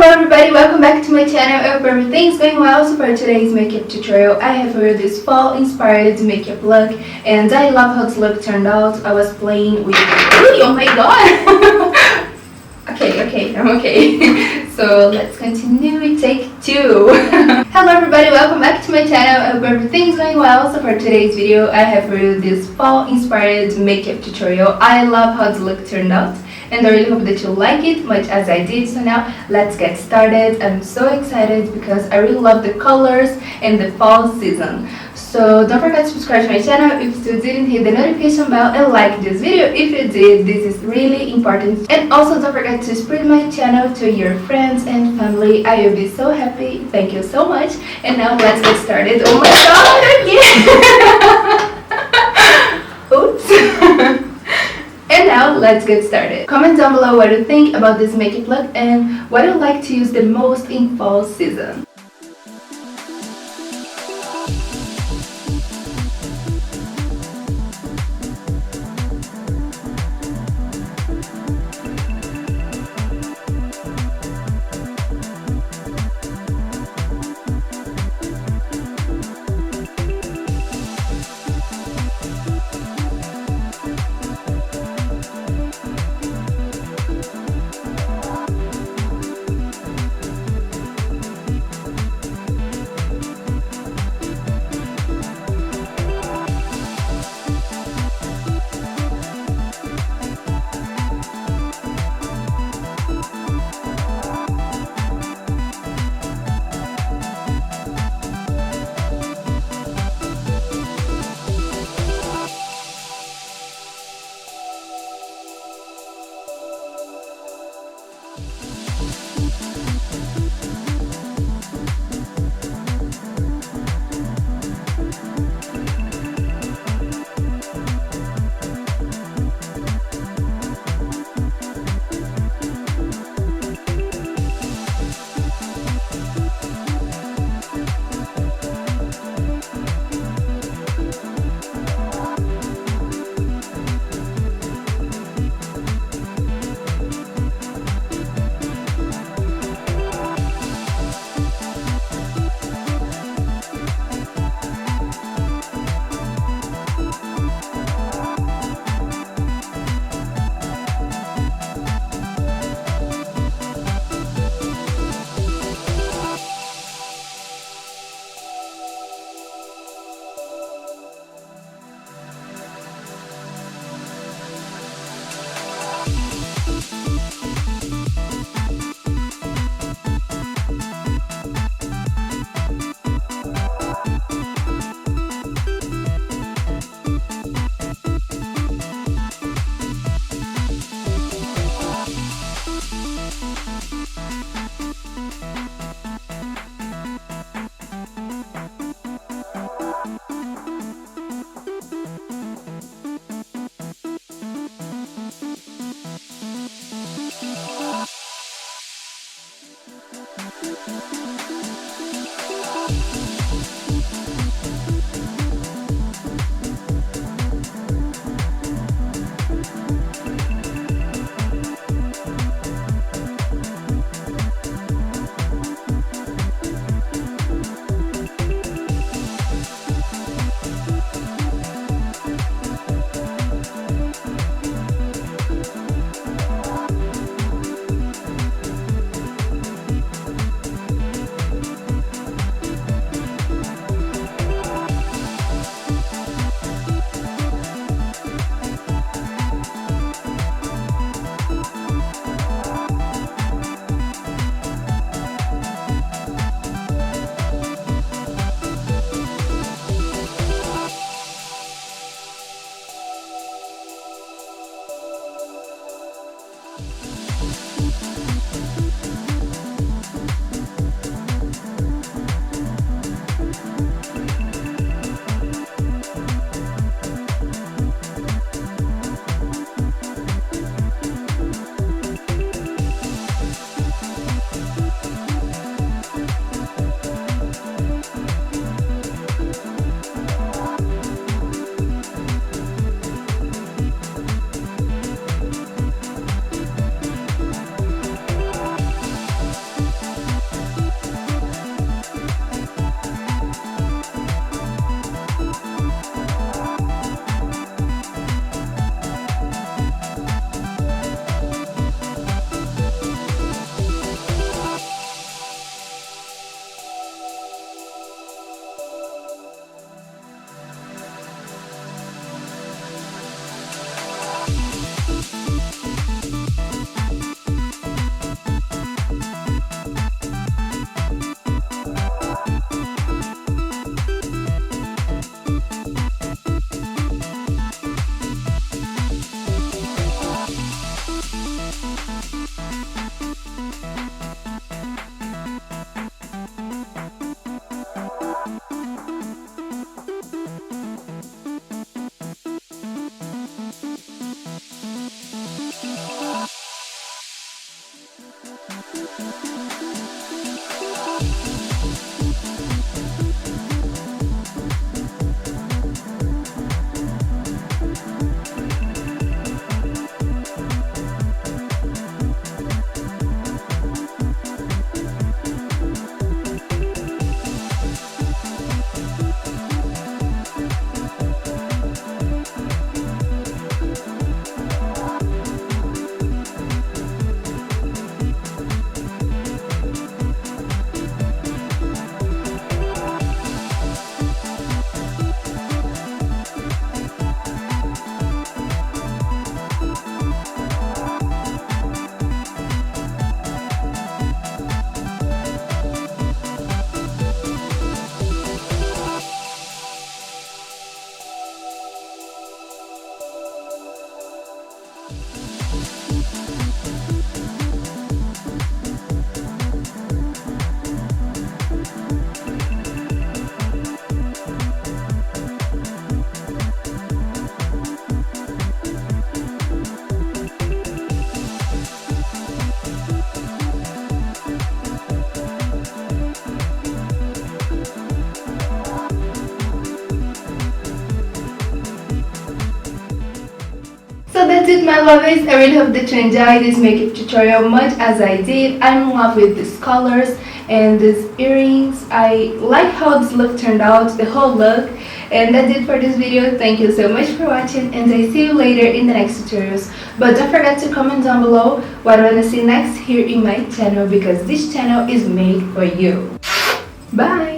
everybody, welcome back to my channel. I hope everything's going well. So for today's makeup tutorial, I have for you this fall inspired makeup look, and I love how this look turned out. I was playing with oh my god. Okay, I'm okay. So let's continue with take 2. Hello everybody, welcome back to my channel. I hope everything's going well. So for today's video, I have for you this fall inspired makeup tutorial. I love how the look turned out, and I really hope that you like it much as I did. So now let's get started. I'm so excited because I really love the colors and the fall season. So don't forget to subscribe to my channel if you still didn't, hit the notification bell and like this video if you did. This is really important. And also don't forget to spread my channel to your friends and family. I will be so happy. Thank you so much. And now let's get started. Oh my god, again! Oops. And now let's get started. Comment down below what you think about this makeup look and what you like to use the most in fall season. So that's it, my lovies. I really hope that you enjoyed this makeup tutorial much as I did. I'm in love with these colors and these earrings. I like how this look turned out, the whole look. And that's it for this video. Thank you so much for watching, and I see you later in the next tutorials. But don't forget to comment down below what you want to see next here in my channel, because this channel is made for you. Bye!